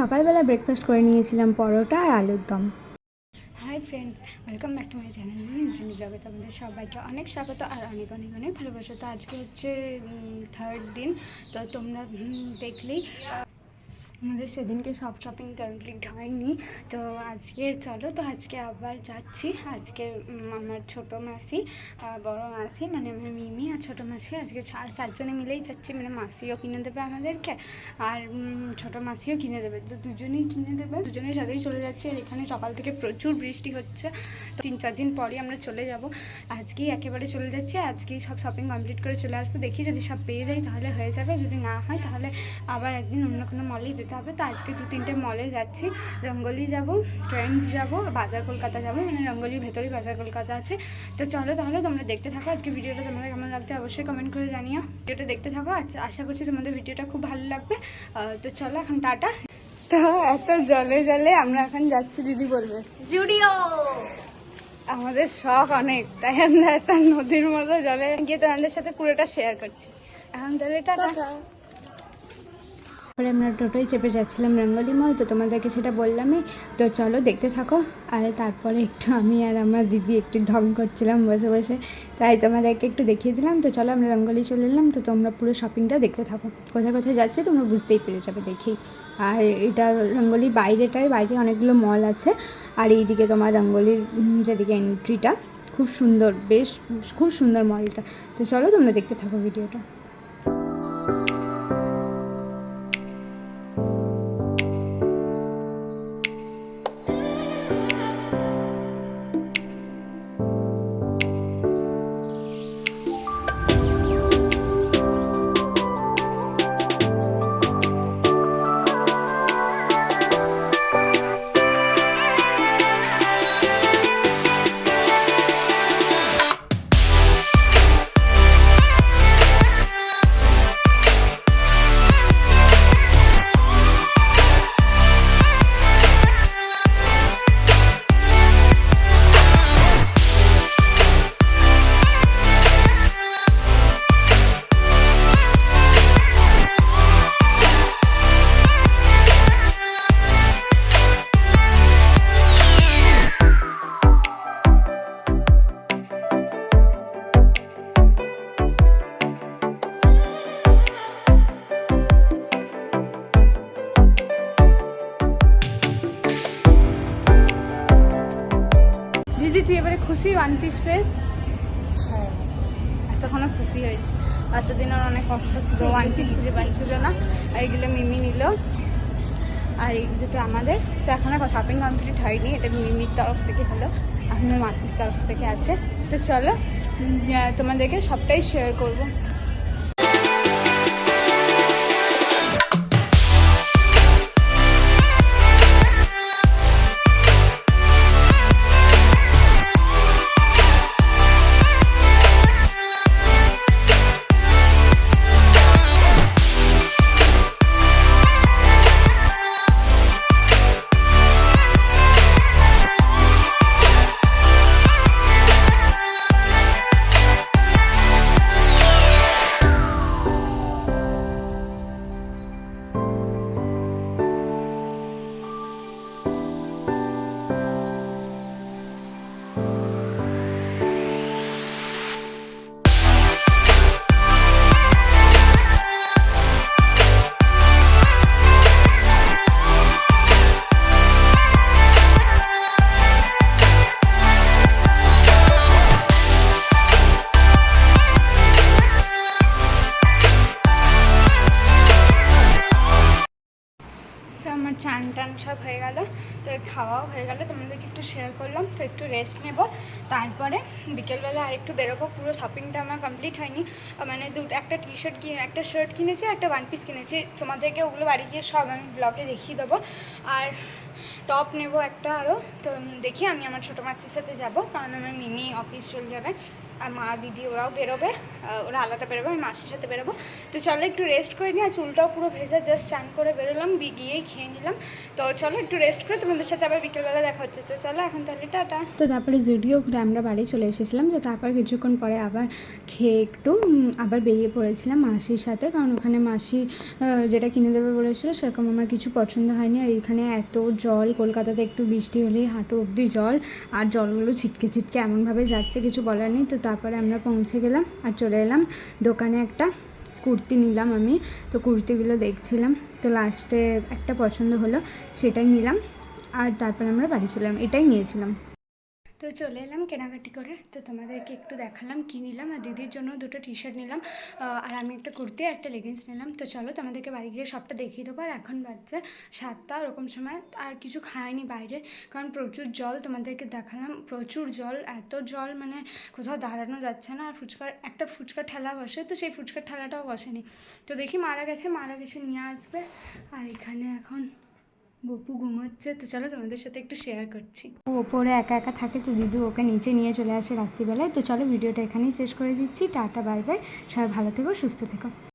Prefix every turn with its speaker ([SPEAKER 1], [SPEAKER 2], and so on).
[SPEAKER 1] সকালবেলা ব্রেকফাস্ট করে নিয়েছিলাম পরোটা আর আলুর দম।
[SPEAKER 2] Hi friends, welcome back to my channel ইনস্টালি ব্লগে তোমাদের সবাইকে অনেক স্বাগত আর অনেক অনেক অনেক ভালোবাসা। তো আজকে হচ্ছে থার্ড দিন। তো তোমরা দেখলেই আমাদের সেদিনকে সব শপিং কমপ্লিট হয়নি। তো আজকে চলো, তো আজকে আবার যাচ্ছি। আজকে আমার ছোটো মাসি, বড় মাসি মানে আমার মিমি আর ছোটো মাসি আজকে চারজনে মিলেই যাচ্ছি। মানে মাসিও কিনে দেবে আমাদেরকে আর ছোটো মাসিও কিনে দেবে, তো দুজনেই কিনে দেবে, দুজনের সাথেই চলে যাচ্ছি। আর এখানে সকাল থেকে প্রচুর বৃষ্টি হচ্ছে, তো 3-4 দিন পরই আমরা চলে যাব। আজকেই একেবারে চলে যাচ্ছি, আজকেই সব শপিং কমপ্লিট করে চলে আসবো। দেখি যদি সব পেয়ে যাই তাহলে হয়ে যাবে, যদি না হয় তাহলে আবার একদিন অন্য কোনো মলে যেতে হবে। তো আজকে 2-3টে মলে যাচ্ছি। রঙ্গলি যাব, ট্রেন্ডস যাব, বাজার কলকাতা যাব, মানে রঙ্গলির ভেতরেই বাজার কলকাতা আছে। তো চলো তাহলে তোমরা দেখতে থাকো। আজকে ভিডিওটা তোমাদের কেমন লাগছে অবশ্যই কমেন্ট করে জানিও। ভিডিওটা দেখতে থাকো, আশা করছি তোমাদের ভিডিওটা খুব ভালো লাগবে। তো চলো এখন টাটা। তো এত জলে জলে আমরা এখন যাচ্ছি, দিদি বলবে জুডিও। আমাদের শখ অনেক, তাই আমরা একটা নদীর মতো জলে গিয়ে তোমাদের সাথে পুরোটা শেয়ার করছি। এখন তাহলে টাটা।
[SPEAKER 1] পরে আমরা টোটোয় চেপে যাচ্ছিলাম রঙ্গলি মল, তো তোমাদেরকে সেটা বললামই। তো চলো দেখতে থাকো। আর তারপরে একটু আমি আর আমার দিদি একটু ঢং করছিলাম বসে বসে, তাই তোমাদেরকে একটু দেখিয়ে দিলাম। তো চলো আমরা রঙ্গলি চলে এলাম। তো তোমরা পুরো শপিংটা দেখতে থাকো, কোথায় কোথায় যাচ্ছে তোমরা বুঝতেই পেরে যাবে দেখেই। আর এটা রঙ্গলির বাইরে অনেকগুলো মল আছে। আর এইদিকে তোমার রঙ্গলির যেদিকে এন্ট্রিটা খুব সুন্দর, বেশ খুব সুন্দর মলটা। তো চলো তোমরা দেখতে থাকো ভিডিওটা।
[SPEAKER 2] দিদি তুই এবারে খুশি ওয়ান পিস পেয়ে? হ্যাঁ, এতক্ষণও খুশি হয়েছে। এতদিন ওর অনেক কষ্ট ছিল, ওয়ান পিস খুঁজে পাচ্ছিল না। আর এইগুলো মিমি নিল, আর এই দুটো আমাদের। তো এখন শপিং কমপ্লিট হয়নি, এটা মিমির তরফ থেকে হলো, আপনার মাসির তরফ থেকে আছে। তো চলো তোমাদেরকে সবটাই শেয়ার করবো। আমার চান টান সব হয়ে গেল, তো খাওয়াও হয়ে গেল, তোমাদেরকে একটু শেয়ার করলাম। তো একটু রেস্ট নেব, তারপরে বিকেলবেলা আরেকটু বেরোবো। পুরো শপিংটা আমার কমপ্লিট হয়নি, মানে একটা টি-শার্ট একটা শার্ট কিনেছি, একটা ওয়ান পিস কিনেছি। তোমাদেরকে ওগুলো বাড়ি গিয়ে সব আমি ব্লগে দেখিয়ে দেবো। আর টপ নেব একটা আরও। তো দেখি, আমি আমার ছোটো মাসির সাথে যাব, কারণ আমার মিমি অফিস চলে যাবে। আর মা দিদি ওরাও বেরোবে, ওরা আলাদা বেরোবে, আমি মাসির সাথে বেরোবো। তো চলো একটু রেস্ট করে নিই, আর চুলটাও পুরো ভেজা, জাস্ট চান করে বেরোলাম, গিয়েই খেয়ে নিলাম। তো চলো একটু রেস্ট করে তোমাদের সাথে আবার বিকেলবেলা দেখা হচ্ছে। তো চলো এখন তাহলে টাটা।
[SPEAKER 1] তো তারপরে জুডিও ঘুরে আমরা বাড়ি চলে এসেছিলাম। তো তারপর কিছুক্ষণ পরে আবার খেয়ে একটু আবার বেরিয়ে পড়েছিলাম মাসির সাথে, কারণ ওখানে মাসি যেটা কিনে দেবে বলেছিল সেরকম আমার কিছু পছন্দ হয়নি। আর এখানে এত জল, কলকাতাতে একটু বৃষ্টি হলেই হাঁটু অবধি জল, আর জলগুলো ছিটকে ছিটকে এমনভাবে যাচ্ছে কিছু বলার নেই। তো তারপরে আমরা পৌঁছে গেলাম আর চলে এলাম দোকানে। একটা কুর্তি নিলাম আমি, তো কুর্তিগুলো দেখছিলাম, তো লাস্টে একটা পছন্দ হলো, সেটাই নিলাম। আর তারপর আমরা বাড়ি চলে এলাম, এটাই নিয়েছিলাম।
[SPEAKER 2] তো চলে এলাম কেনাকাটি করে। তো তোমাদেরকে একটু দেখালাম কী নিলাম, আর দিদির জন্য দুটো টি শার্ট নিলাম, আর আমি একটা কুর্তি আর একটা লেগিংস নিলাম। তো চলো তোমাদেরকে বাড়ি গিয়ে সবটা দেখিয়ে দেবো। আর এখন বাজছে 7টা ওরকম সময়, আর কিছু খাইনি বাইরে, কারণ প্রচুর জল। তোমাদেরকে দেখালাম প্রচুর জল, এত জল মানে কোথাও দাঁড়ানো যাচ্ছে না। আর একটা ফুচকার ঠেলা বসে, তো সেই ফুচকার ঠেলাটাও বসেনি। তো দেখি মারা গেছে নিয়ে আসবে। আর এখানে এখন গপু ঘুমোচ্ছে। তো চলো তোমাদের সাথে একটু শেয়ার করছি।
[SPEAKER 1] ও ওপরে একা একা থাকে, তো দিদু ওকে নিচে নিয়ে চলে আসে রাত্রিবেলায়। তো চলো ভিডিওটা এখানেই শেষ করে দিচ্ছি। টাটা, বাই বাই, সবাই ভালো থেকো, সুস্থ থেকো।